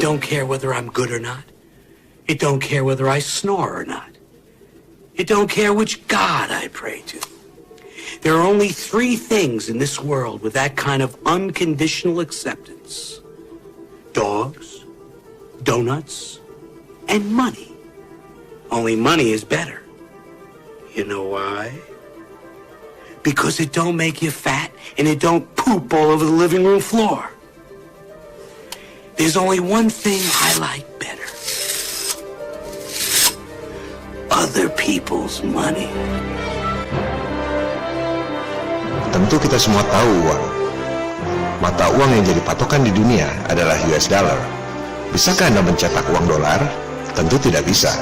don't care whether I'm good or not. It don't care whether I snore or not. It don't care which God I pray to. There are only three things in this world with that kind of unconditional acceptance: dogs, donuts, and money. Only money is better. You know why? Because it don't make you fat and it don't poop all over the living room floor. There's only one thing I like better: other people's money. Tentu kita semua tahu uang. Mata uang yang jadi patokan di dunia adalah US dollar. Bisakah Anda mencetak uang dolar? Tentu tidak bisa.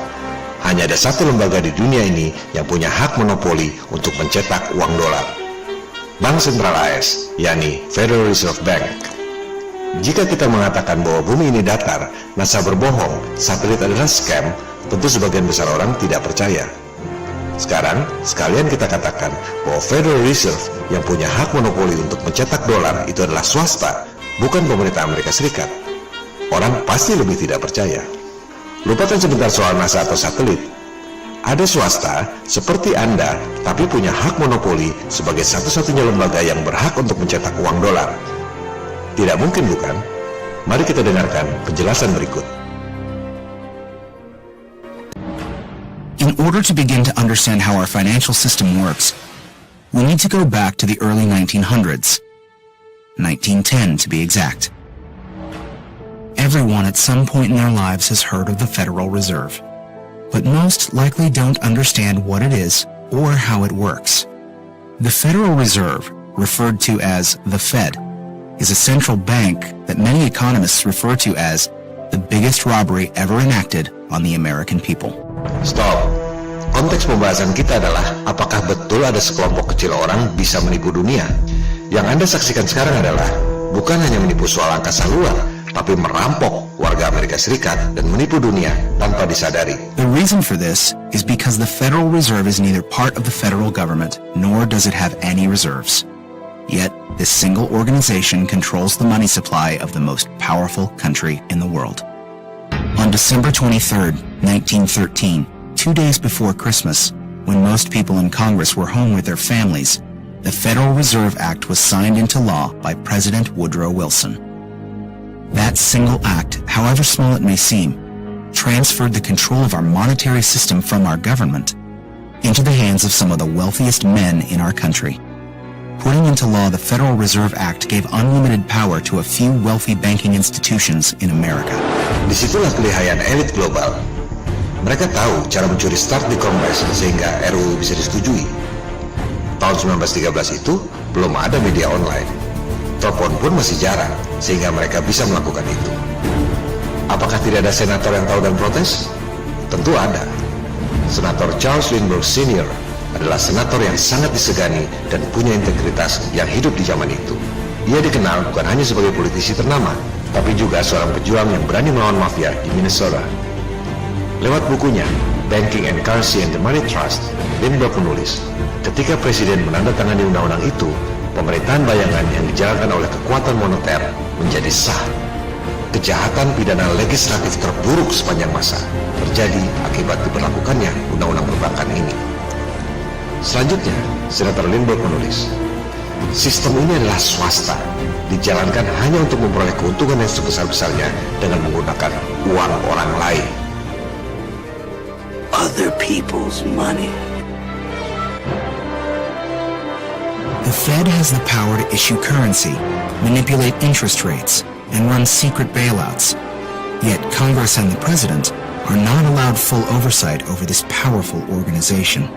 Hanya ada satu lembaga di dunia ini yang punya hak monopoli untuk mencetak uang dolar. Bank Sentral AS, yakni Federal Reserve Bank. Jika kita mengatakan bahwa bumi ini datar, NASA berbohong, satelit adalah scam, tentu sebagian besar orang tidak percaya. Sekarang, sekalian kita katakan bahwa Federal Reserve yang punya hak monopoli untuk mencetak dolar itu adalah swasta, bukan pemerintah Amerika Serikat. Orang pasti lebih tidak percaya. Lupakan sebentar soal NASA atau satelit. Ada swasta seperti Anda, tapi punya hak monopoli sebagai satu-satunya lembaga yang berhak untuk mencetak uang dolar. Tidak mungkin, bukan? Mari kita dengarkan penjelasan berikut. In order to begin to understand how our financial system works, we need to go back to the early 1900s, 1910 to be exact. Everyone at some point in their lives has heard of the Federal Reserve, but most likely don't understand what it is or how it works. The Federal Reserve, referred to as the Fed, is a central bank that many economists refer to as the biggest robbery ever enacted on the American people. Stop. Konteks pembahasan kita adalah apakah betul ada sekelompok kecil orang bisa menipu dunia. Yang Anda saksikan sekarang adalah bukan hanya menipu soal angkasa luar, tapi merampok warga Amerika Serikat dan menipu dunia tanpa disadari. The reason for this is because the Federal Reserve is neither part of the federal government, nor does it have any reserves. Yet, this single organization controls the money supply of the most powerful country in the world. On December 23, 1913, 2 days before Christmas, when most people in Congress were home with their families, the Federal Reserve Act was signed into law by President Woodrow Wilson. That single act, however small it may seem, transferred the control of our monetary system from our government into the hands of some of the wealthiest men in our country. Putting into law the Federal Reserve Act gave unlimited power to a few wealthy banking institutions in America. Disitulah kelihayan elit global. Mereka tahu cara mencuri start di Kongres sehingga RUU bisa disetujui. Tahun 1913 itu belum ada media online. Telepon pun masih jarang sehingga mereka bisa melakukan itu. Apakah tidak ada senator yang tahu dan protes? Tentu ada. Senator Charles Lindbergh Sr. adalah senator yang sangat disegani dan punya integritas yang hidup di zaman itu. Dia dikenal bukan hanya sebagai politisi ternama, tapi juga seorang pejuang yang berani melawan mafia di Minnesota. Lewat bukunya, Banking and Currency and the Money Trust, Lindbergh menulis, ketika Presiden menandatangani undang-undang itu, pemerintahan bayangan yang dijalankan oleh kekuatan moneter menjadi sah. Kejahatan pidana legislatif terburuk sepanjang masa terjadi akibat diberlakukannya undang-undang perbankan ini. Selanjutnya, Senator Lindbergh menulis, sistem ini adalah swasta, dijalankan hanya untuk memperoleh keuntungan yang sebesar-besarnya dengan menggunakan uang orang lain. Other people's money. The Fed has the power to issue currency, manipulate interest rates, and run secret bailouts. Yet Congress and the President are not allowed full oversight over this powerful organization.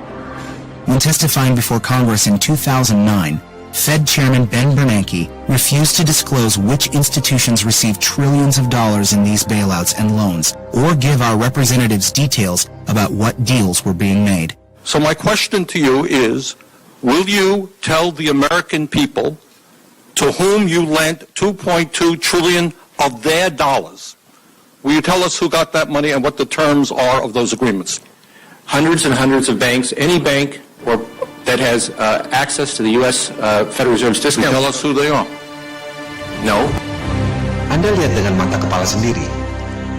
When testifying before Congress in 2009, Fed Chairman Ben Bernanke refused to disclose which institutions received trillions of dollars in these bailouts and loans, or give our representatives details about what deals were being made. So my question to you is, will you tell the American people to whom you lent $2.2 trillion of their dollars? Will you tell us who got that money and what the terms are of those agreements? Hundreds and hundreds of banks, any bank or that has access to the U.S. Federal Reserve's discount. Tell us who they are. No. Anda lihat dengan mata kepala sendiri,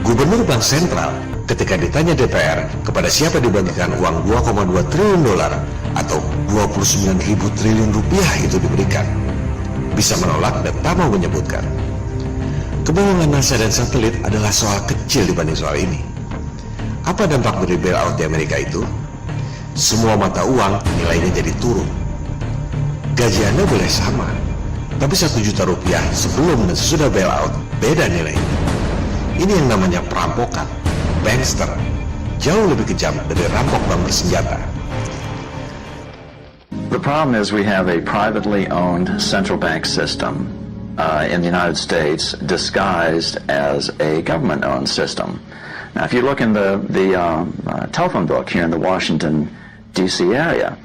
Gubernur Bank Sentral ketika ditanya DPR kepada siapa dibagikan uang 2,2 triliun dolar atau 29.000 triliun rupiah itu diberikan, bisa menolak dan tak mau menyebutkan. Kebohongan NASA dan satelit adalah soal kecil dibanding soal ini. Apa dampak dari bailout di Amerika itu? Semua mata uang nilainya jadi turun. Gaji Anda boleh sama, tapi 1 juta rupiah sebelum dan sesudah bailout beda nilainya. Ini yang namanya perampokan, bankster, jauh lebih kejam dari rampok bank bersenjata. The problem is we have a privately owned central bank system in the United States disguised as a government-owned system. Now, if you look in the telephone book here in the Washington, D.C. area,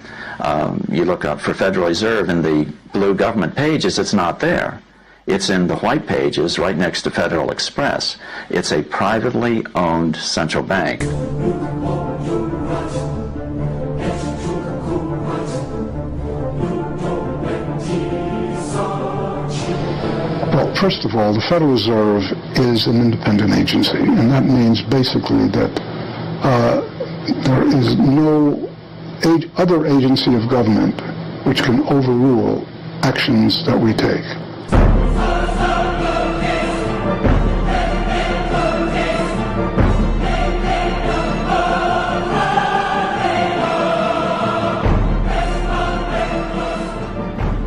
you look up for Federal Reserve in the blue government pages, it's not there. It's in the white pages right next to Federal Express. It's a privately owned central bank. Well, first of all, the Federal Reserve is an independent agency, and that means basically that there is no other agency of government which can overrule actions that we take.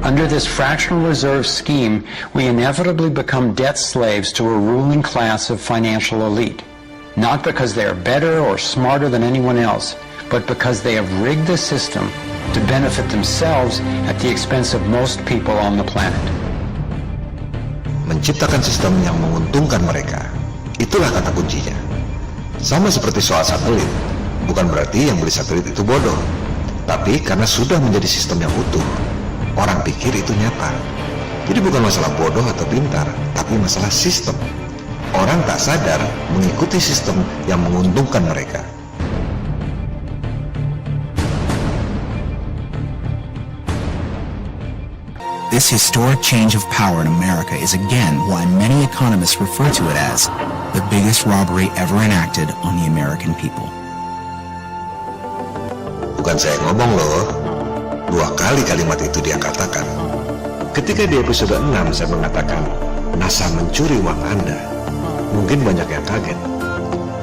Under this fractional reserve scheme, we inevitably become debt slaves to a ruling class of financial elite, not because they are better or smarter than anyone else, but because they have rigged the system to benefit themselves at the expense of most people on the planet. Menciptakan sistem yang menguntungkan mereka, itulah kata kuncinya. Sama seperti soal satelit, bukan berarti yang beli satelit itu bodoh, tapi karena sudah menjadi sistem yang utuh, orang pikir itu nyata. Jadi bukan masalah bodoh atau pintar, tapi masalah sistem. Orang tak sadar mengikuti sistem yang menguntungkan mereka. This historic change of power in America is again why many economists refer to it as the biggest robbery ever enacted on the American people. Bukan saya ngomong loh, 2 kali kalimat itu dia katakan. Ketika di episode 6 saya mengatakan NASA mencuri uang Anda, mungkin banyak yang kaget.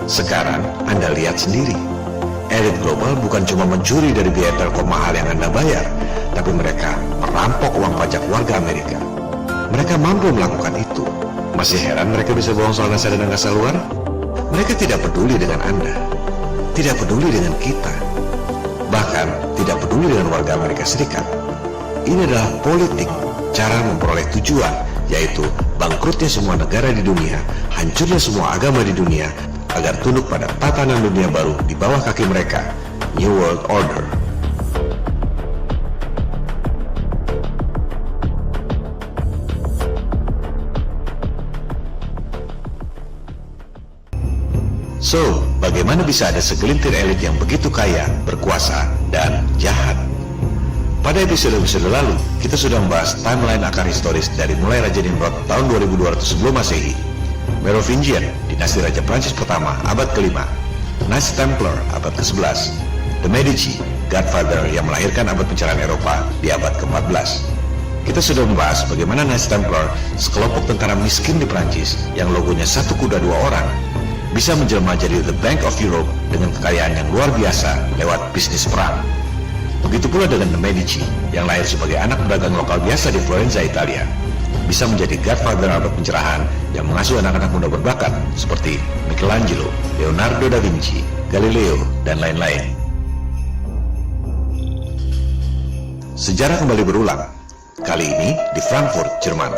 Sekarang Anda lihat sendiri, elit global bukan cuma mencuri dari biaya telkom mahal yang Anda bayar, tapi mereka merampok uang pajak warga Amerika. Mereka mampu melakukan itu. Masih heran mereka bisa bohong soal NASA dan angkasa luar? Mereka tidak peduli dengan Anda, tidak peduli dengan kita, bahkan tidak peduli dengan warga Amerika Serikat. Ini adalah politik, cara memperoleh tujuan, yaitu bangkrutnya semua negara di dunia, hancurnya semua agama di dunia, agar tunduk pada tatanan dunia baru di bawah kaki mereka, New World Order. So, bagaimana bisa ada segelintir elit yang begitu kaya, berkuasa, dan jahat? Pada episode-episode lalu, kita sudah membahas timeline akar historis dari mulai Raja Nimrod tahun 2200 sebelum Masehi, Merovingian, dinasti Raja Prancis pertama, abad ke-5, Knights Templar, abad ke-11, The Medici, Godfather yang melahirkan abad pencerahan Eropa di abad ke-14. Kita sudah membahas bagaimana Knights Templar, sekelompok tentara miskin di Prancis yang logonya 1 kuda 2 orang, bisa menjelma jadi The Bank of Europe dengan kekayaan yang luar biasa lewat bisnis perang. Begitu pula dengan The Medici yang lahir sebagai anak pedagang lokal biasa di Florenza, Italia, bisa menjadi Godfather abad pencerahan yang mengasuh anak-anak muda berbakat seperti Michelangelo, Leonardo da Vinci, Galileo, dan lain-lain. Sejarah kembali berulang, kali ini di Frankfurt, Jerman.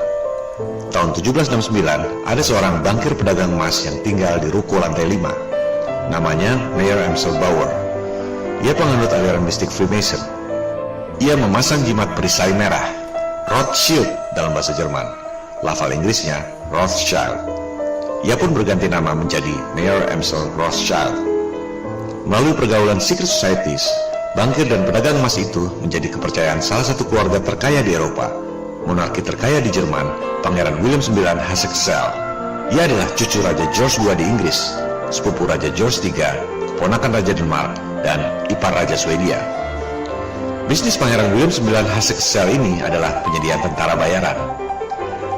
Tahun 1769, ada seorang bankir pedagang emas yang tinggal di ruko lantai 5. Namanya Mayer Amsel Bauer. Ia penganut aliran mistik Freemason. Ia memasang jimat perisai merah, Rothschild dalam bahasa Jerman. Lafal Inggrisnya Rothschild. Ia pun berganti nama menjadi Mayer Amsel Rothschild. Melalui pergaulan secret societies, bankir dan pedagang emas itu menjadi kepercayaan salah satu keluarga terkaya di Eropa. Monarki terkaya di Jerman, Pangeran William IX Hesse-Kassel. Ia adalah cucu Raja George II di Inggris, sepupu Raja George III, keponakan Raja Denmark, dan ipar Raja Swedia. Bisnis Pangeran William IX Hasekesel ini adalah penyediaan tentara bayaran.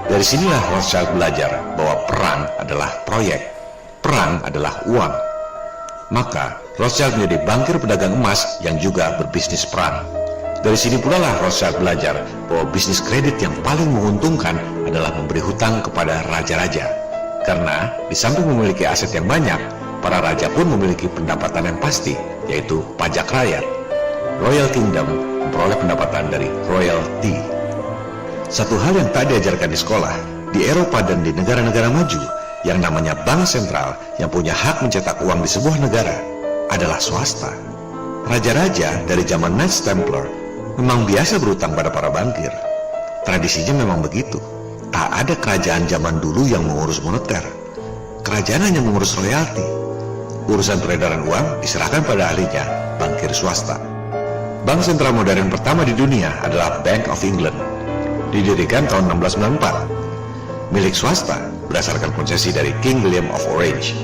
Dari sinilah Rothschild belajar bahwa perang adalah proyek, perang adalah uang. Maka Rothschild menjadi bankir pedagang emas yang juga berbisnis perang. Dari sini pula lah Rothschild belajar bahwa bisnis kredit yang paling menguntungkan adalah memberi hutang kepada raja-raja. Karena di samping memiliki aset yang banyak, para raja pun memiliki pendapatan yang pasti, yaitu pajak rakyat. Royal Kingdom memperoleh pendapatan dari royalty. Satu hal yang tak diajarkan di sekolah, di Eropa dan di negara-negara maju, yang namanya bank sentral yang punya hak mencetak uang di sebuah negara adalah swasta. Raja-raja dari zaman Knights Templar memang biasa berutang pada para bankir. Tradisinya memang begitu. Tak ada kerajaan zaman dulu yang mengurus moneter. Kerajaan hanya mengurus royalti. Urusan peredaran uang diserahkan pada ahlinya, bankir swasta. Bank sentral modern pertama di dunia adalah Bank of England. Didirikan tahun 1694. Milik swasta berdasarkan konsesi dari King William of Orange.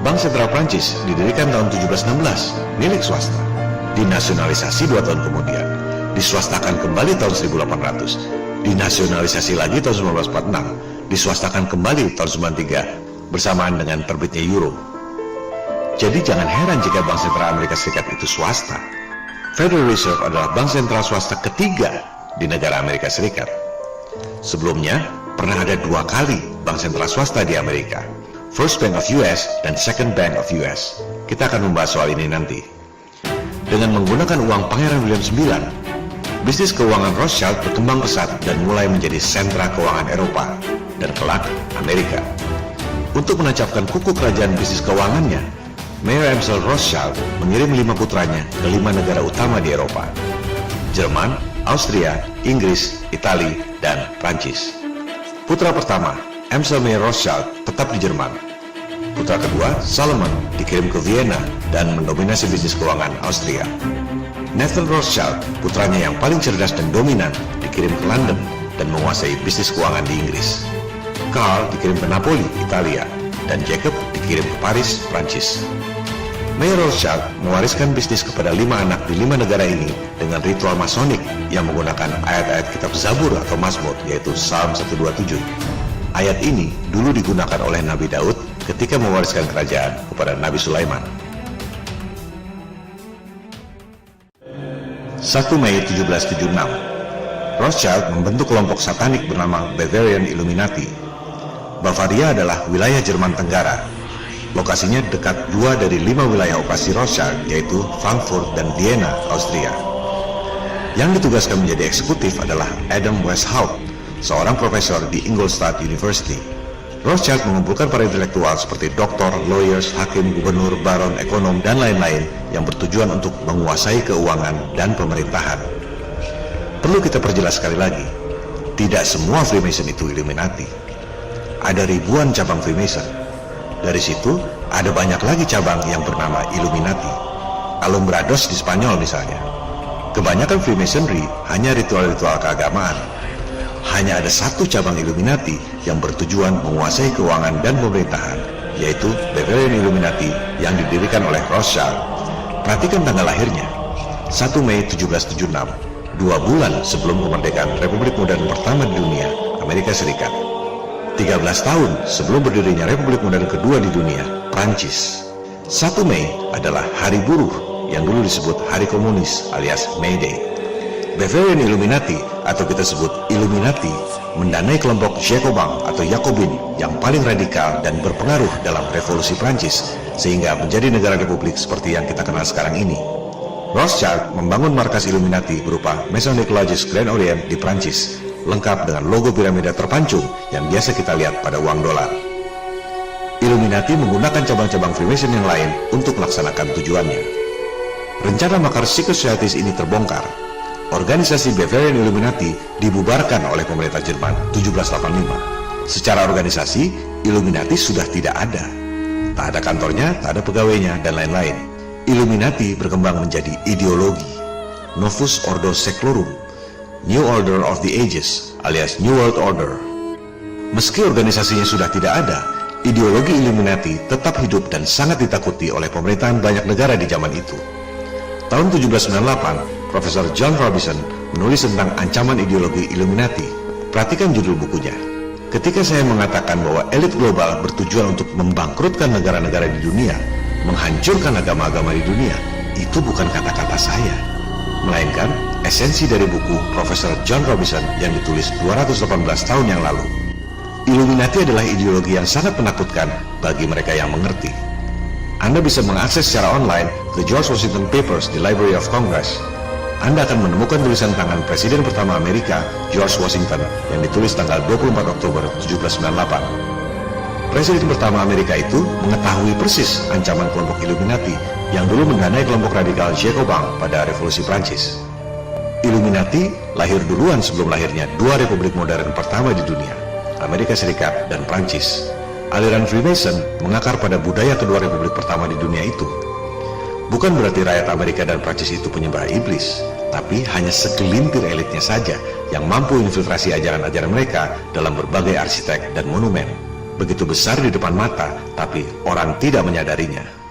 Bank sentral Prancis didirikan tahun 1716, milik swasta. Dinasionalisasi 2 tahun kemudian. Diswastakan kembali tahun 1800. Dinasionalisasi lagi tahun 1946, diswastakan kembali tahun 1993 bersamaan dengan terbitnya euro. Jadi jangan heran jika Bank Sentral Amerika Serikat itu swasta. Federal Reserve adalah bank sentral swasta ketiga di negara Amerika Serikat. Sebelumnya, pernah ada 2 kali bank sentral swasta di Amerika. First Bank of US dan Second Bank of US. Kita akan membahas soal ini nanti. Dengan menggunakan uang Pangeran William IX, bisnis keuangan Rothschild berkembang pesat dan mulai menjadi sentra keuangan Eropa dan kelak Amerika. Untuk menancapkan kuku kerajaan bisnis keuangannya, Mayer Amschel Rothschild mengirim 5 putranya ke 5 negara utama di Eropa: Jerman, Austria, Inggris, Italia, dan Prancis. Putra pertama, Amschel Mayer Rothschild, tetap di Jerman. Putra kedua, Salomon, dikirim ke Vienna dan mendominasi bisnis keuangan Austria. Nathan Rothschild, putranya yang paling cerdas dan dominan, dikirim ke London dan menguasai bisnis keuangan di Inggris. Karl dikirim ke Napoli, Italia, dan Jacob dikirim ke Paris, Prancis. Mayer Rothschild mewariskan bisnis kepada 5 anak di 5 negara ini dengan ritual masonik yang menggunakan ayat-ayat kitab Zabur atau Mazmur, yaitu Psalm 127. Ayat ini dulu digunakan oleh Nabi Daud ketika mewariskan kerajaan kepada Nabi Sulaiman. 1 Mei 1776, Rothschild membentuk kelompok satanik bernama Bavarian Illuminati. Bavaria adalah wilayah Jerman Tenggara. Lokasinya dekat 2 dari 5 wilayah operasi Rothschild, yaitu Frankfurt dan Vienna, Austria. Yang ditugaskan menjadi eksekutif adalah Adam Weishaupt, seorang profesor di Ingolstadt University. Rothschild mengumpulkan para intelektual seperti doktor, lawyers, hakim, gubernur, baron, ekonom, dan lain-lain yang bertujuan untuk menguasai keuangan dan pemerintahan. Perlu kita perjelas sekali lagi, tidak semua Freemason itu Illuminati. Ada ribuan cabang Freemason. Dari situ, ada banyak lagi cabang yang bernama Illuminati. Alumbrados di Spanyol misalnya. Kebanyakan Freemasonry hanya ritual-ritual keagamaan. Hanya ada 1 cabang Illuminati yang bertujuan menguasai keuangan dan pemerintahan, yaitu Bavarian Illuminati yang didirikan oleh Rothschild. Perhatikan tanggal lahirnya, 1 Mei 1776, 2 bulan sebelum kemerdekaan Republik Modern pertama di dunia, Amerika Serikat. 13 tahun sebelum berdirinya Republik Modern kedua di dunia, Prancis. 1 Mei adalah Hari Buruh yang dulu disebut Hari Komunis alias May Day. Bavarian Illuminati atau kita sebut Illuminati mendanai kelompok Jacobin atau Yakobin yang paling radikal dan berpengaruh dalam revolusi Prancis sehingga menjadi negara republik seperti yang kita kenal sekarang ini. Rothschild membangun markas Illuminati berupa Masonic Lodges Grand Orient di Prancis, lengkap dengan logo piramida terpancung yang biasa kita lihat pada uang dolar. Illuminati menggunakan cabang-cabang Freemason yang lain untuk melaksanakan tujuannya. Rencana makar secret societies ini terbongkar. Organisasi Bavarian Illuminati dibubarkan oleh pemerintah Jerman 1785. Secara organisasi, Illuminati sudah tidak ada. Tak ada kantornya, tak ada pegawainya, dan lain-lain. Illuminati berkembang menjadi ideologi. Novus Ordo Seclorum, New Order of the Ages, alias New World Order. Meski organisasinya sudah tidak ada, ideologi Illuminati tetap hidup dan sangat ditakuti oleh pemerintahan banyak negara di zaman itu. Tahun 1798, Profesor John Robinson menulis tentang ancaman ideologi Illuminati. Perhatikan judul bukunya. Ketika saya mengatakan bahwa elit global bertujuan untuk membangkrutkan negara-negara di dunia, menghancurkan agama-agama di dunia, itu bukan kata-kata saya, melainkan esensi dari buku Profesor John Robinson yang ditulis 218 tahun yang lalu. Illuminati adalah ideologi yang sangat menakutkan bagi mereka yang mengerti. Anda bisa mengakses secara online The George Washington Papers di Library of Congress. Anda akan menemukan tulisan tangan Presiden pertama Amerika, George Washington, yang ditulis tanggal 24 Oktober 1798. Presiden pertama Amerika itu mengetahui persis ancaman kelompok Illuminati yang dulu mendanai kelompok radikal Jacobin pada Revolusi Prancis. Illuminati lahir duluan sebelum lahirnya dua republik modern pertama di dunia, Amerika Serikat dan Prancis. Aliran Freemason mengakar pada budaya kedua republik pertama di dunia itu. Bukan berarti rakyat Amerika dan Prancis itu penyembah iblis, tapi hanya segelintir elitnya saja yang mampu infiltrasi ajaran-ajaran mereka dalam berbagai arsitek dan monumen. Begitu besar di depan mata, tapi orang tidak menyadarinya.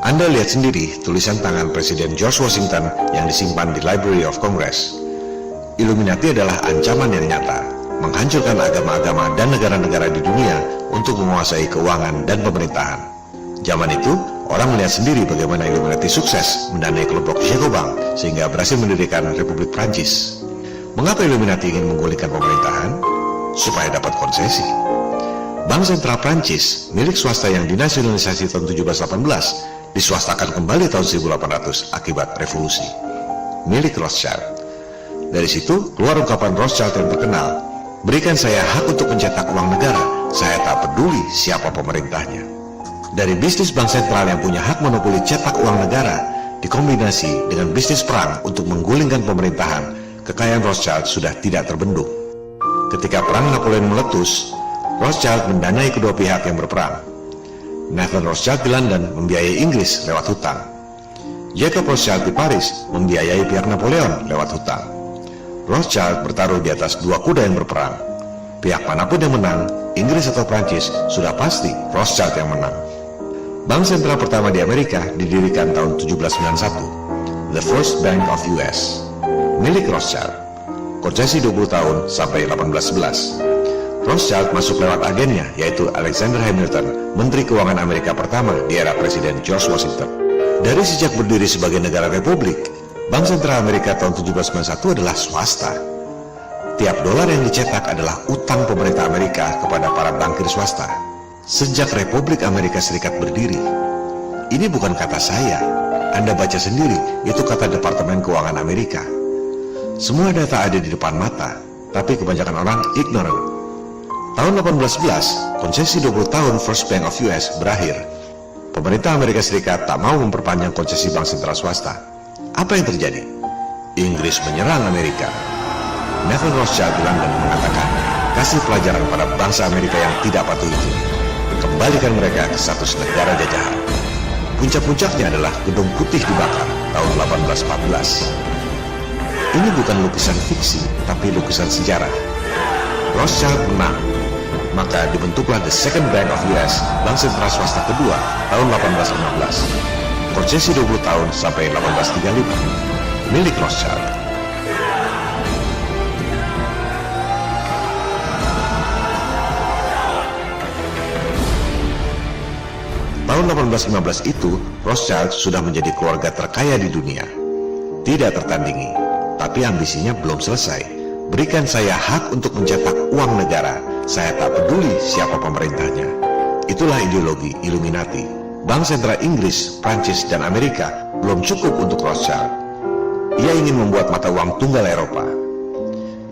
Anda lihat sendiri tulisan tangan Presiden George Washington yang disimpan di Library of Congress. Illuminati adalah ancaman yang nyata, menghancurkan agama-agama dan negara-negara di dunia untuk menguasai keuangan dan pemerintahan. Zaman itu, orang melihat sendiri bagaimana Illuminati sukses mendanai kelompok Jacobin sehingga berhasil mendirikan Republik Prancis. Mengapa Illuminati ingin menggulingkan pemerintahan? Supaya dapat konsesi. Bank Sentral Prancis, milik swasta yang dinasionalisasi tahun 1718, diswastakan kembali tahun 1800 akibat revolusi, milik Rothschild. Dari situ keluar ungkapan Rothschild yang terkenal, berikan saya hak untuk mencetak uang negara, saya tak peduli siapa pemerintahnya. Dari bisnis bank sentral yang punya hak monopoli cetak uang negara, dikombinasi dengan bisnis perang untuk menggulingkan pemerintahan, kekayaan Rothschild sudah tidak terbendung. Ketika perang Napoleon meletus, Rothschild mendanai kedua pihak yang berperang. Nathan Rothschild di London membiayai Inggris lewat hutang. Jacob Rothschild di Paris membiayai pihak Napoleon lewat hutang. Rothschild bertaruh di atas dua kuda yang berperang. Pihak manapun yang menang, Inggris atau Prancis, sudah pasti Rothschild yang menang. Bank sentral pertama di Amerika didirikan tahun 1791, The First Bank of US, milik Rothschild. Konsesi 20 tahun sampai 1811. Rothschild masuk lewat agennya, yaitu Alexander Hamilton, Menteri Keuangan Amerika pertama di era Presiden George Washington. Dari sejak berdiri sebagai negara republik, Bank Sentral Amerika tahun 1791 adalah swasta. Tiap dolar yang dicetak adalah utang pemerintah Amerika kepada para bankir swasta. Sejak Republik Amerika Serikat berdiri. Ini bukan kata saya, Anda baca sendiri, itu kata Departemen Keuangan Amerika. Semua data ada di depan mata, tapi kebanyakan orang ignorant. Tahun 1811, konsesi 20 tahun First Bank of US berakhir. Pemerintah Amerika Serikat tak mau memperpanjang konsesi bank sentral swasta. Apa yang terjadi? Inggris menyerang Amerika. Nathan Rothschild di London mengatakan, kasih pelajaran pada bangsa Amerika yang tidak patuh itu. Kembalikan mereka ke status negara jajahan. Puncak-puncaknya adalah Gedung Putih dibakar tahun 1814. Ini bukan lukisan fiksi, tapi lukisan sejarah. Rothschild menang. Maka dibentuklah The Second Bank of US, bank sentral swasta kedua, tahun 1815. Konsesi 20 tahun sampai 1835, milik Rothschild. Tahun tahun 1815 itu, Rothschild sudah menjadi keluarga terkaya di dunia. Tidak tertandingi, tapi ambisinya belum selesai. Berikan saya hak untuk mencetak uang negara, saya tak peduli siapa pemerintahnya. Itulah ideologi Illuminati. Bank sentral Inggris, Prancis, dan Amerika belum cukup untuk Rothschild. Ia ingin membuat mata uang tunggal Eropa.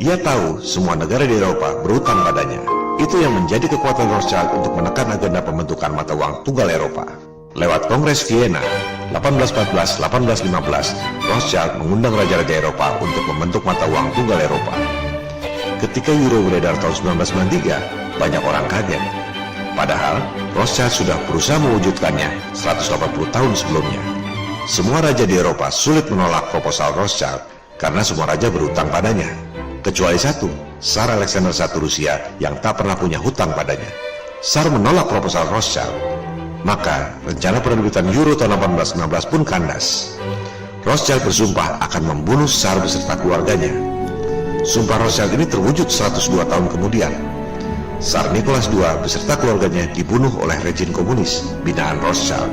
Ia tahu semua negara di Eropa berutang padanya. Itu yang menjadi kekuatan Rothschild untuk menekan agenda pembentukan mata uang tunggal Eropa. Lewat Kongres Vienna 1814-1815, Rothschild mengundang raja-raja Eropa untuk membentuk mata uang tunggal Eropa. Ketika euro beredar tahun 1993, banyak orang kaget. Padahal Rothschild sudah berusaha mewujudkannya 180 tahun sebelumnya. Semua raja di Eropa sulit menolak proposal Rothschild karena semua raja berutang padanya. Kecuali satu, Tsar Alexander I Rusia yang tak pernah punya hutang padanya. Tsar menolak proposal Rothschild. Maka rencana penerbitan euro tahun 1819 pun kandas. Rothschild bersumpah akan membunuh Tsar beserta keluarganya. Sumpah Rothschild ini terwujud 102 tahun kemudian. Tsar Nicholas II beserta keluarganya dibunuh oleh rejim komunis binaan Rothschild.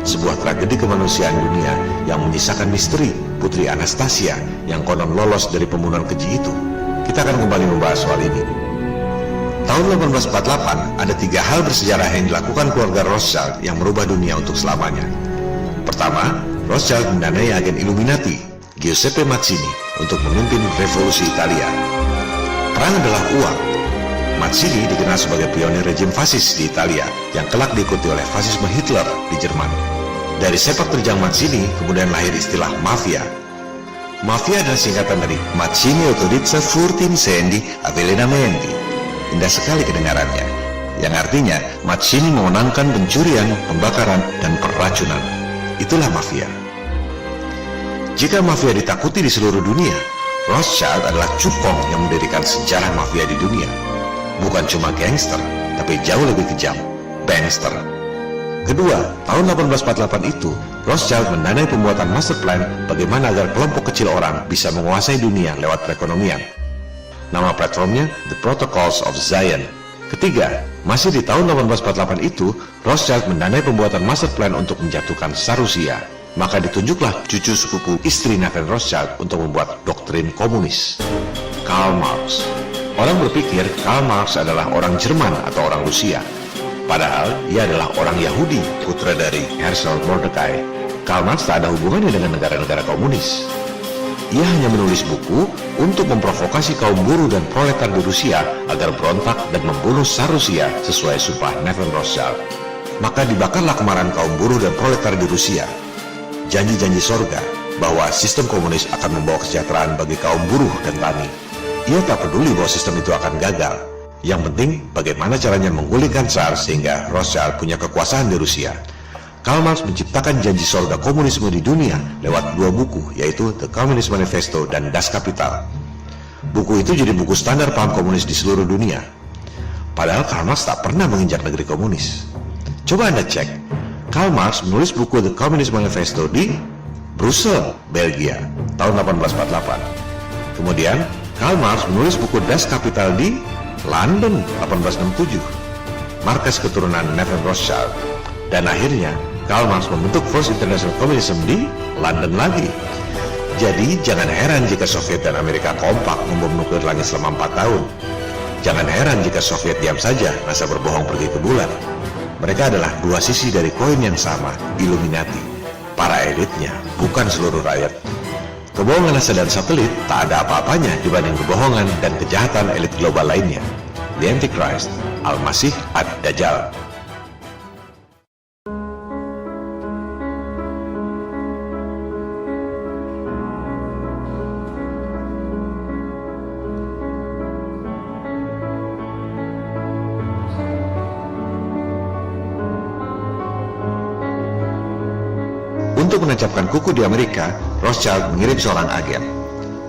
Sebuah tragedi kemanusiaan dunia yang menyisakan misteri Putri Anastasia yang konon lolos dari pembunuhan keji itu. Kita akan kembali membahas soal ini. Tahun 1848 ada 3 hal bersejarah yang dilakukan keluarga Rothschild yang merubah dunia untuk selamanya. Pertama, Rothschild mendanai agen Illuminati, Giuseppe Mazzini, untuk memimpin revolusi Italia. Perang adalah uang. Mazzini dikenal sebagai pionir rejim fasis di Italia yang kelak diikuti oleh fasisme Hitler di Jerman. Dari sepak terjang Mazzini kemudian lahir istilah mafia. Mafia adalah singkatan dari Mazzini Autorizza Furti Incendi Avvelenamenti. Indah sekali kedengarannya, yang artinya Mazzini memenangkan pencurian, pembakaran, dan peracunan. Itulah mafia. Jika mafia ditakuti di seluruh dunia, Rothschild adalah cukong yang mendirikan sejarah mafia di dunia. Bukan cuma gangster, tapi jauh lebih kejam, bankster. Kedua, tahun 1848 itu, Rothschild mendanai pembuatan master plan bagaimana agar kelompok kecil orang bisa menguasai dunia lewat perekonomian. Nama platformnya The Protocols of Zion. Ketiga, masih di tahun 1848 itu, Rothschild mendanai pembuatan master plan untuk menjatuhkan Tsar Rusia. Maka ditunjuklah cucu sepupu istri Nathan Rothschild untuk membuat doktrin komunis, Karl Marx. Orang berpikir Karl Marx adalah orang Jerman atau orang Rusia. Padahal ia adalah orang Yahudi, putra dari Herschel Mordecai. Karl Marx tak ada hubungannya dengan negara-negara komunis. Ia hanya menulis buku untuk memprovokasi kaum buruh dan proletar di Rusia agar berontak dan membunuh Tsar Rusia sesuai sumpah Nathan Rothschild. Maka dibakarlah kemarahan kaum buruh dan proletar di Rusia. Janji-janji sorga bahwa sistem komunis akan membawa kesejahteraan bagi kaum buruh dan tani. Ia tak peduli bahwa sistem itu akan gagal. Yang penting bagaimana caranya menggulingkan Tsar sehingga Rothschild punya kekuasaan di Rusia. Karl Marx menciptakan janji sorga komunisme di dunia lewat 2 buku, yaitu The Communist Manifesto dan Das Kapital. Buku itu jadi buku standar paham komunis di seluruh dunia. Padahal Karl Marx tak pernah menginjak negeri komunis. Coba Anda cek, Karl Marx menulis buku The Communist Manifesto di Brussel, Belgia, tahun 1848. Kemudian Karl Marx menulis buku Das Kapital di London 1867, markas keturunan Nathan Rothschild. Dan akhirnya Karl Marx membentuk First International Communism di London lagi. Jadi jangan heran jika Soviet dan Amerika kompak membom nuklir langit selama 4 tahun. Jangan heran jika Soviet diam saja masa berbohong pergi ke bulan. Mereka adalah 2 sisi dari koin yang sama, Illuminati. Para elitnya, bukan seluruh rakyat. Kebohongan NASA dan satelit tak ada apa-apanya dibanding kebohongan dan kejahatan elit global lainnya. The Antichrist, Al-Masih Ad-Dajjal. Untuk menancapkan kuku di Amerika, Rothschild mengirim seorang agen,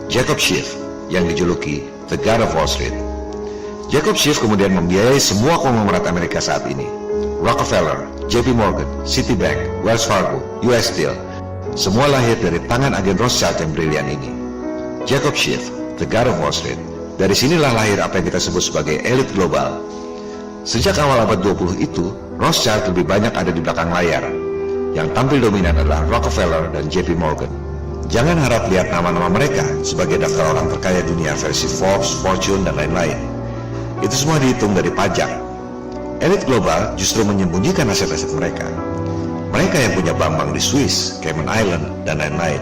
Jacob Schiff, yang dijuluki The God of Wall Street. Jacob Schiff kemudian membiayai semua konglomerat Amerika saat ini. Rockefeller, JP Morgan, Citibank, Wells Fargo, US Steel, semua lahir dari tangan agen Rothschild yang brilian ini. Jacob Schiff, The God of Wall Street. Dari sinilah lahir apa yang kita sebut sebagai elit global. Sejak awal abad 20 itu, Rothschild lebih banyak ada di belakang layar. Yang tampil dominan adalah Rockefeller dan JP Morgan. Jangan harap lihat nama-nama mereka sebagai daftar orang terkaya dunia versi Forbes, Fortune, dan lain-lain. Itu semua dihitung dari pajak. Elit global justru menyembunyikan aset-aset mereka. Mereka yang punya bank-bank di Swiss, Cayman Island, dan lain-lain.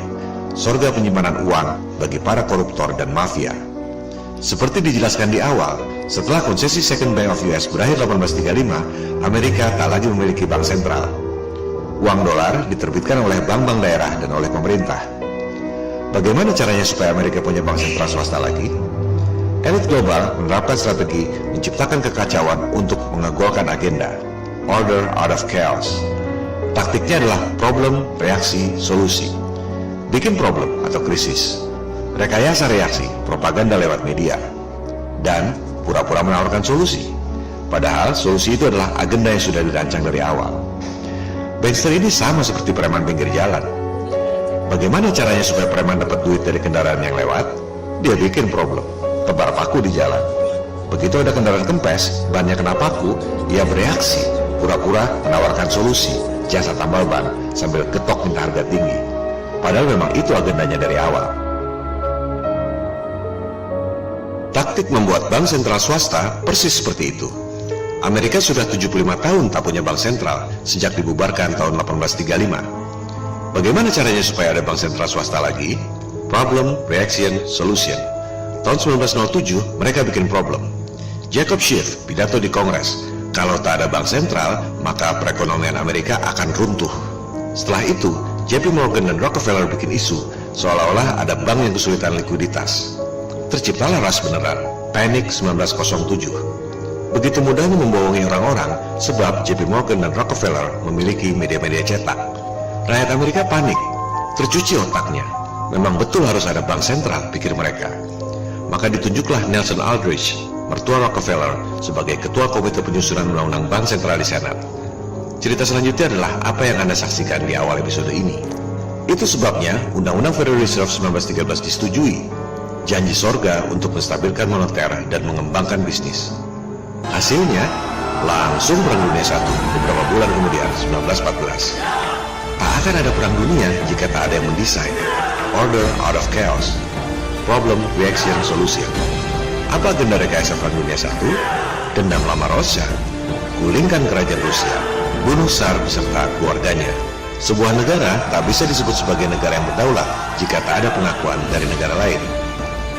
Surga penyimpanan uang bagi para koruptor dan mafia. Seperti dijelaskan di awal, setelah konsesi Second Bank of US berakhir 1835, Amerika tak lagi memiliki bank sentral. Uang dolar diterbitkan oleh bank-bank daerah dan oleh pemerintah. Bagaimana caranya supaya Amerika punya bank sentral swasta lagi? Elit global menerapkan strategi menciptakan kekacauan untuk mengegolkan agenda. Order out of chaos. Taktiknya adalah problem, reaksi, solusi. Bikin problem atau krisis. Rekayasa reaksi, propaganda lewat media. Dan pura-pura menawarkan solusi. Padahal solusi itu adalah agenda yang sudah dirancang dari awal. Bankster ini sama seperti preman pinggir jalan. Bagaimana caranya supaya preman dapat duit dari kendaraan yang lewat? Dia bikin problem, tebar paku di jalan. Begitu ada kendaraan kempes, bannya kena paku, ia bereaksi, pura-pura menawarkan solusi, jasa tambal ban, sambil ketok minta harga tinggi. Padahal memang itu agendanya dari awal. Taktik membuat bank sentral swasta persis seperti itu. Amerika sudah 75 tahun tak punya bank sentral sejak dibubarkan tahun 1835. Bagaimana caranya supaya ada bank sentral swasta lagi? Problem, reaction, solution. Tahun 1907 mereka bikin problem. Jacob Schiff pidato di Kongres, kalau tak ada bank sentral maka perekonomian Amerika akan runtuh. Setelah itu JP Morgan dan Rockefeller bikin isu seolah-olah ada bank yang kesulitan likuiditas. Terciptalah ras beneran, Panic 1907. Begitu mudahnya membohongi orang-orang sebab JP Morgan dan Rockefeller memiliki media-media cetak. Rakyat Amerika panik, tercuci otaknya. Memang betul harus ada bank sentral, pikir mereka. Maka ditunjuklah Nelson Aldrich, mertua Rockefeller, sebagai ketua komite penyusunan undang-undang bank sentral di Senat. Cerita selanjutnya adalah apa yang Anda saksikan di awal episode ini. Itu sebabnya Undang-Undang Federal Reserve 1913 disetujui. Janji sorga untuk menstabilkan moneter dan mengembangkan bisnis. Hasilnya, langsung Perang Dunia I beberapa bulan kemudian, 1914. Tak akan ada perang dunia jika tak ada yang mendesain. Order out of chaos. Problem, reaction, solution. Apa agenda rekayasa Perang Dunia I? Dendam lama Rothschild. Gulingkan kerajaan Rusia. Bunuh Tsar beserta keluarganya. Sebuah negara tak bisa disebut sebagai negara yang berdaulat jika tak ada pengakuan dari negara lain.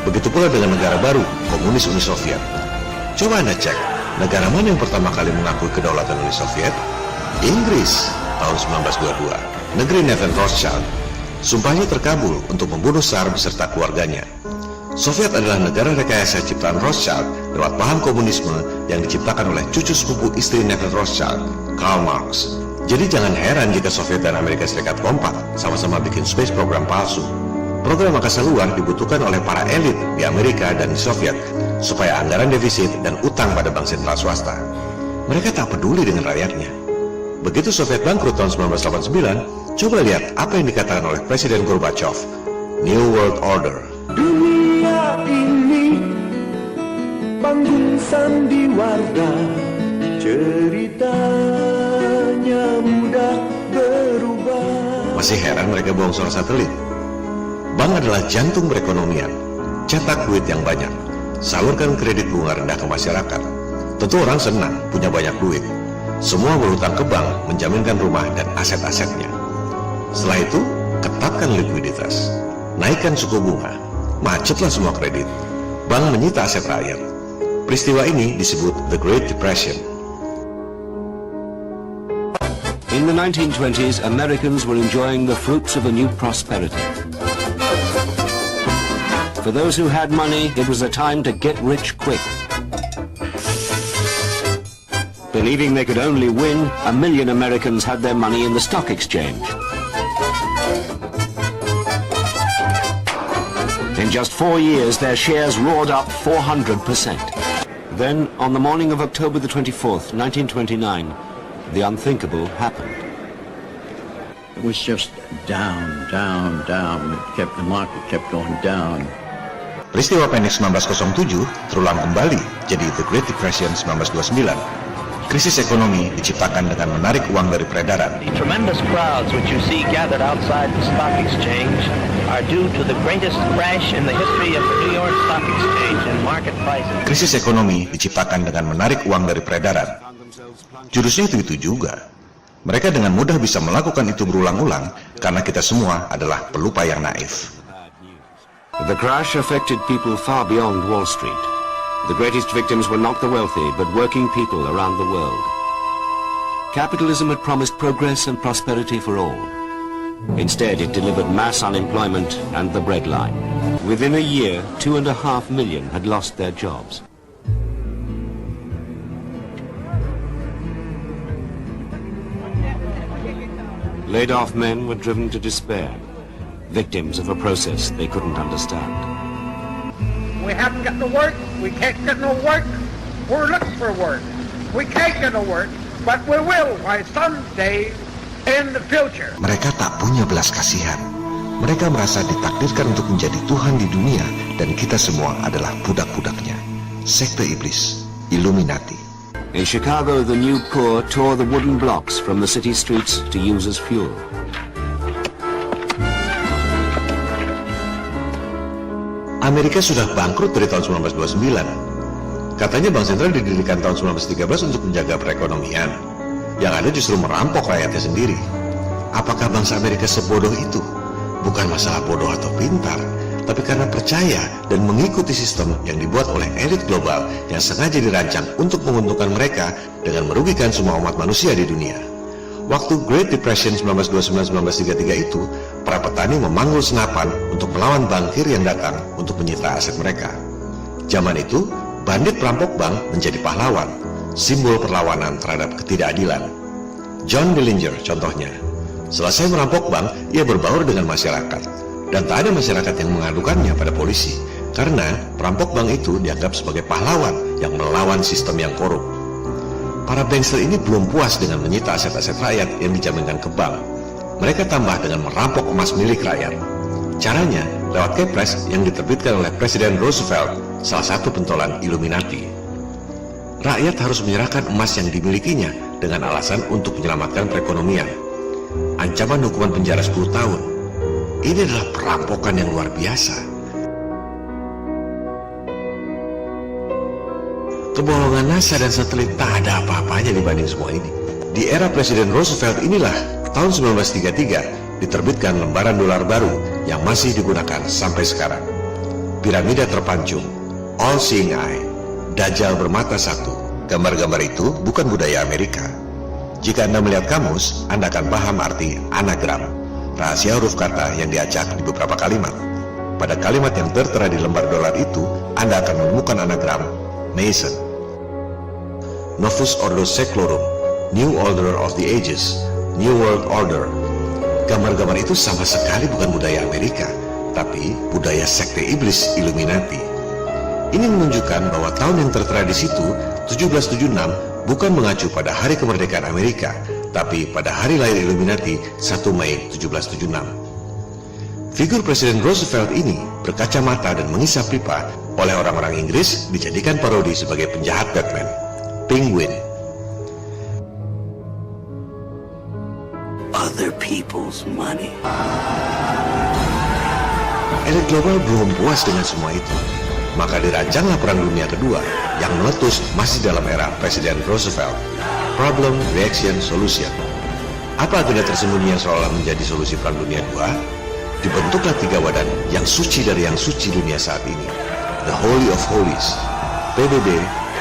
Begitu pula dengan negara baru, komunis Uni Soviet. Coba Anda cek, negara mana yang pertama kali mengakui kedaulatan Uni Soviet? Inggris, tahun 1922. Negeri Nathan Rothschild. Sumpahnya terkabul untuk membunuh Tsar beserta keluarganya. Soviet adalah negara rekayasa ciptaan Rothschild lewat paham komunisme yang diciptakan oleh cucu sepupu istri Nathan Rothschild, Karl Marx. Jadi jangan heran jika Soviet dan Amerika Serikat kompak sama-sama bikin space program palsu. Program angkasa luar dibutuhkan oleh para elit di Amerika dan di Soviet supaya anggaran defisit dan utang pada bank sentral swasta. Mereka tak peduli dengan rakyatnya. Begitu Soviet bangkrut tahun 1989, coba lihat apa yang dikatakan oleh Presiden Gorbachev, New World Order. Dunia ini panggung sandiwara, ceritanya mudah berubah. Masih heran mereka bohong soal satelit? Bank adalah jantung perekonomian. Cetak duit yang banyak, salurkan kredit bunga rendah ke masyarakat. Tentu orang senang punya banyak duit. Semua berhutang ke bank menjaminkan rumah dan aset-asetnya. Setelah itu, ketatkan likuiditas. Naikkan suku bunga. Macetlah semua kredit. Bank menyita aset rakyat. Peristiwa ini disebut The Great Depression. In the 1920s, Americans were enjoying the fruits of a new prosperity. For those who had money, it was a time to get rich quick. Believing they could only win, 1 million Americans had their money in the stock exchange. In just 4 years, their shares roared up 400%. Then, on the morning of October the 24th, 1929, the unthinkable happened. It was just down, down, down. The market kept going down. Peristiwa Panic 1907 terulang kembali jadi The Great Depression 1929. Krisis ekonomi diciptakan dengan menarik uang dari peredaran. The tremendous crowds which you see gathered outside the stock exchange are due to the greatest crash in the history of the New York Stock Exchange in market prices. Krisis ekonomi diciptakan dengan menarik uang dari peredaran. Jurusnya itu juga. Mereka dengan mudah bisa melakukan itu berulang-ulang karena kita semua adalah pelupa yang naif. The crash affected people far beyond Wall Street. The greatest victims were not the wealthy, but working people around the world. Capitalism had promised progress and prosperity for all. Instead, it delivered mass unemployment and the breadline. Within a year, 2.5 million had lost their jobs. Laid-off men were driven to despair, victims of a process they couldn't understand. We haven't got no work, we can't get no work, we're looking for work. We can't get no work, but we will by someday in the future. Mereka tak punya belas kasihan. Mereka merasa ditakdirkan untuk menjadi Tuhan di dunia dan kita semua adalah budak-budaknya. Sekte iblis, Illuminati. In Chicago, the new poor tore the wooden blocks from the city streets to use as fuel. Amerika sudah bangkrut dari tahun 1929. Katanya Bank Sentral didirikan tahun 1913 untuk menjaga perekonomian. Yang ada justru merampok rakyatnya sendiri. Apakah bangsa Amerika sebodoh itu? Bukan masalah bodoh atau pintar, tapi karena percaya dan mengikuti sistem yang dibuat oleh elit global yang sengaja dirancang untuk menguntungkan mereka dengan merugikan semua umat manusia di dunia. Waktu Great Depression 1929-1933 itu, para petani memanggul senapan untuk melawan bankir yang datang untuk menyita aset mereka. Zaman itu, bandit perampok bank menjadi pahlawan, simbol perlawanan terhadap ketidakadilan. John Dillinger contohnya. Selesai merampok bank, ia berbaur dengan masyarakat. Dan tak ada masyarakat yang mengadukannya pada polisi, karena perampok bank itu dianggap sebagai pahlawan yang melawan sistem yang korup. Para bankster ini belum puas dengan menyita aset-aset rakyat yang dijaminkan ke bank. Mereka tambah dengan merampok emas milik rakyat. Caranya lewat kepres yang diterbitkan oleh Presiden Roosevelt, salah satu pentolan Illuminati. Rakyat harus menyerahkan emas yang dimilikinya dengan alasan untuk menyelamatkan perekonomian. Ancaman hukuman penjara 10 tahun. Ini adalah perampokan yang luar biasa. Kebohongan NASA dan satelit tak ada apa-apanya dibanding semua ini. Di era Presiden Roosevelt inilah, tahun 1933, diterbitkan lembaran dolar baru yang masih digunakan sampai sekarang. Piramida terpancung, All Seeing Eye, Dajjal bermata satu. Gambar-gambar itu bukan budaya Amerika. Jika Anda melihat kamus, Anda akan paham arti anagram, rahasia huruf kata yang diacak di beberapa kalimat. Pada kalimat yang tertera di lembar dolar itu, Anda akan menemukan anagram Mason, Novus Ordo Seclorum, New Order of the Ages, New World Order. Gambar-gambar itu sama sekali bukan budaya Amerika, tapi budaya sekte iblis Illuminati. Ini menunjukkan bahwa tahun yang tertera di situ, 1776, bukan mengacu pada hari kemerdekaan Amerika, tapi pada hari lahir Illuminati, 1 Mei 1776. Figur Presiden Roosevelt ini berkacamata dan mengisap pipa oleh orang-orang Inggris dijadikan parodi sebagai penjahat Batman, Penguin. Other people's money. Elit global belum puas dengan semua itu. Maka dirancanglah Perang Dunia Kedua yang meletus masih dalam era Presiden Roosevelt. Problem, Reaction, Solution. Apa agenda tersembunyi yang seolah menjadi solusi Perang Dunia II? Dibentuklah 3 badan yang suci dari yang suci dunia saat ini. The Holy of Holies, PBB,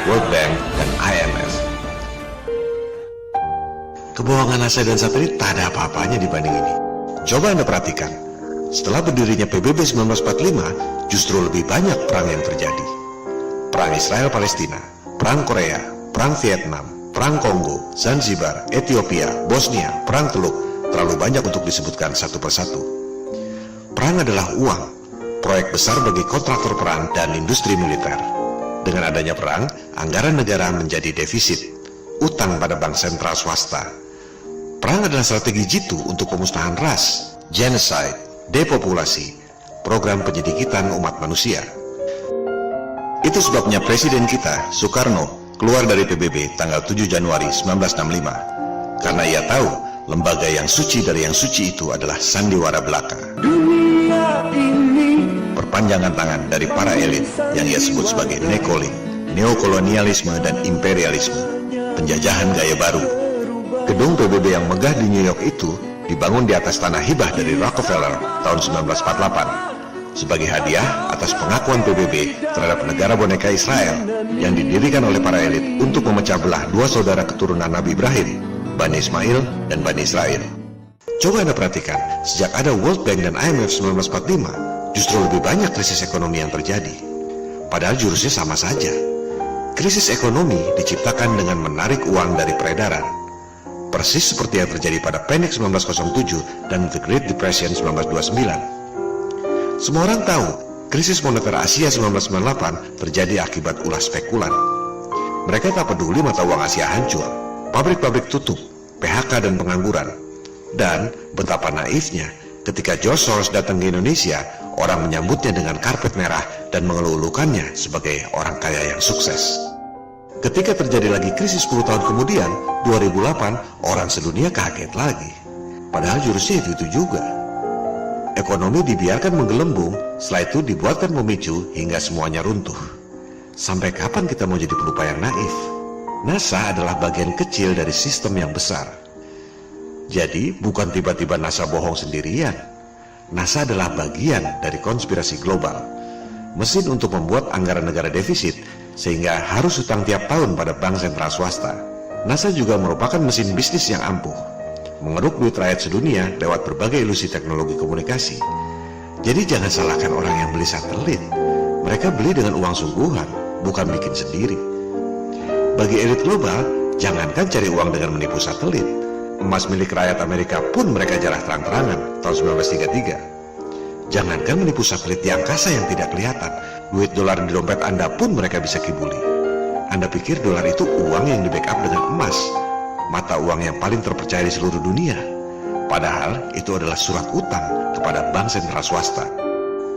World Bank, dan IMF. Kebohongan NASA dan satelit tak ada apa-apanya dibanding ini. Coba Anda perhatikan. Setelah berdirinya PBB 1945, justru lebih banyak perang yang terjadi. Perang Israel-Palestina, Perang Korea, Perang Vietnam, Perang Kongo, Zanzibar, Ethiopia, Bosnia, Perang Teluk, terlalu banyak untuk disebutkan satu persatu. Perang adalah uang, proyek besar bagi kontraktor perang dan industri militer. Dengan adanya perang, anggaran negara menjadi defisit, utang pada bank sentral swasta. Perang adalah strategi jitu untuk pemusnahan ras, genocide, depopulasi, program penyedikitan umat manusia. Itu sebabnya Presiden kita, Soekarno, keluar dari PBB tanggal 7 Januari 1965 karena ia tahu lembaga yang suci dari yang suci itu adalah sandiwara belaka. Dunia ini Perpanjangan tangan dari para elit yang ia sebut sebagai neokolonialisme dan imperialisme, penjajahan gaya baru. Gedung PBB yang megah di New York itu dibangun di atas tanah hibah dari Rockefeller tahun 1948 sebagai hadiah atas pengakuan PBB terhadap negara boneka Israel yang didirikan oleh para elit untuk memecah belah dua saudara keturunan Nabi Ibrahim, Bani Ismail dan Bani Israel. Coba Anda perhatikan, sejak ada World Bank dan IMF 1945, justru lebih banyak krisis ekonomi yang terjadi. Padahal jurusnya sama saja. Krisis ekonomi diciptakan dengan menarik uang dari peredaran. Persis seperti yang terjadi pada Panic 1907 dan The Great Depression 1929. Semua orang tahu, krisis moneter Asia 1998 terjadi akibat ulah spekulan. Mereka tak peduli mata uang Asia hancur, pabrik-pabrik tutup, PHK dan pengangguran. Dan betapa naifnya ketika George Soros datang ke Indonesia, orang menyambutnya dengan karpet merah dan mengeluh-elukannya sebagai orang kaya yang sukses. Ketika terjadi lagi krisis 10 tahun kemudian, 2008, orang sedunia kaget lagi. Padahal jurusnya itu juga. Ekonomi dibiarkan menggelembung, setelah itu dibuatkan pemicu hingga semuanya runtuh. Sampai kapan kita mau jadi pelupa yang naif? NASA adalah bagian kecil dari sistem yang besar. Jadi bukan tiba-tiba NASA bohong sendirian. NASA adalah bagian dari konspirasi global. Mesin untuk membuat anggaran negara defisit sehingga harus hutang tiap tahun pada bank sentral swasta. NASA juga merupakan mesin bisnis yang ampuh, mengeruk duit rakyat sedunia lewat berbagai ilusi teknologi komunikasi. Jadi jangan salahkan orang yang beli satelit. Mereka beli dengan uang sungguhan, bukan bikin sendiri. Bagi elit global, jangankan cari uang dengan menipu satelit. Emas milik rakyat Amerika pun mereka jarah terang-terangan tahun 1933. Jangankan menipu satelit di angkasa yang tidak kelihatan, duit dolar di dompet Anda pun mereka bisa kibuli. Anda pikir dolar itu uang yang di-backup dengan emas, mata uang yang paling terpercaya di seluruh dunia. Padahal itu adalah surat utang kepada bank sentral swasta.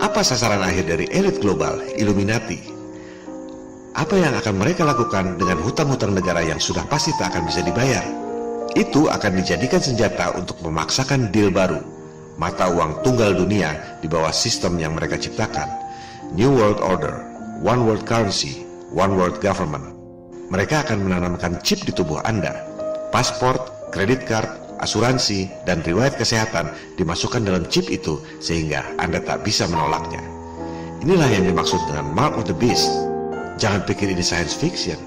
Apa sasaran akhir dari elit global, Illuminati? Apa yang akan mereka lakukan dengan hutang-hutang negara yang sudah pasti tak akan bisa dibayar? Itu akan dijadikan senjata untuk memaksakan deal baru, mata uang tunggal dunia di bawah sistem yang mereka ciptakan. New World Order, One World Currency, One World Government. Mereka akan menanamkan chip di tubuh Anda. Paspor, kredit card, asuransi, dan riwayat kesehatan dimasukkan dalam chip itu sehingga Anda tak bisa menolaknya. Inilah yang dimaksud dengan Mark of the Beast. Jangan pikir ini science fiction.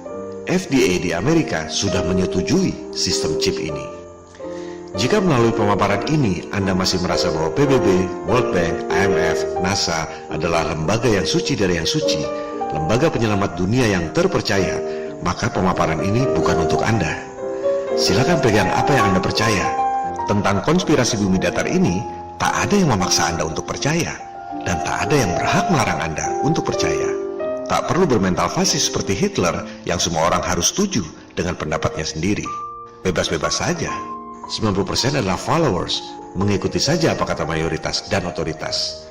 FDA di Amerika sudah menyetujui sistem chip ini. Jika melalui pemaparan ini Anda masih merasa bahwa PBB, World Bank, IMF, NASA adalah lembaga yang suci dari yang suci, lembaga penyelamat dunia yang terpercaya, maka pemaparan ini bukan untuk Anda. Silakan pegang apa yang Anda percaya. Tentang konspirasi bumi datar ini, tak ada yang memaksa Anda untuk percaya, dan tak ada yang berhak melarang Anda untuk percaya. Tak perlu bermental fasis seperti Hitler yang semua orang harus setuju dengan pendapatnya sendiri. Bebas-bebas saja. 90% adalah followers, mengikuti saja apa kata mayoritas dan otoritas.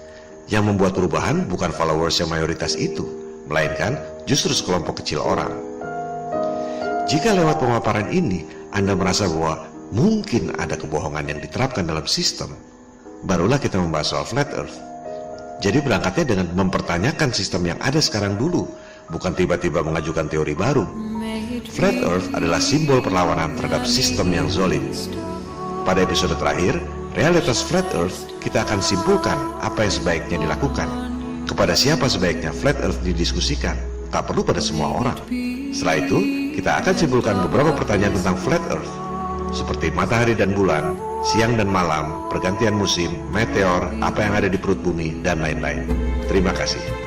Yang membuat perubahan bukan followers yang mayoritas itu, melainkan justru sekelompok kecil orang. Jika lewat pemaparan ini Anda merasa bahwa mungkin ada kebohongan yang diterapkan dalam sistem, barulah kita membahas soal flat earth. Jadi berangkatnya dengan mempertanyakan sistem yang ada sekarang dulu, bukan tiba-tiba mengajukan teori baru. Flat earth adalah simbol perlawanan terhadap sistem yang zalim. Pada episode terakhir, realitas flat earth, kita akan simpulkan apa yang sebaiknya dilakukan. Kepada siapa sebaiknya flat earth didiskusikan, tak perlu pada semua orang. Setelah itu, kita akan simpulkan beberapa pertanyaan tentang flat earth, seperti matahari dan bulan, siang dan malam, pergantian musim, meteor, apa yang ada di perut bumi, dan lain-lain. Terima kasih.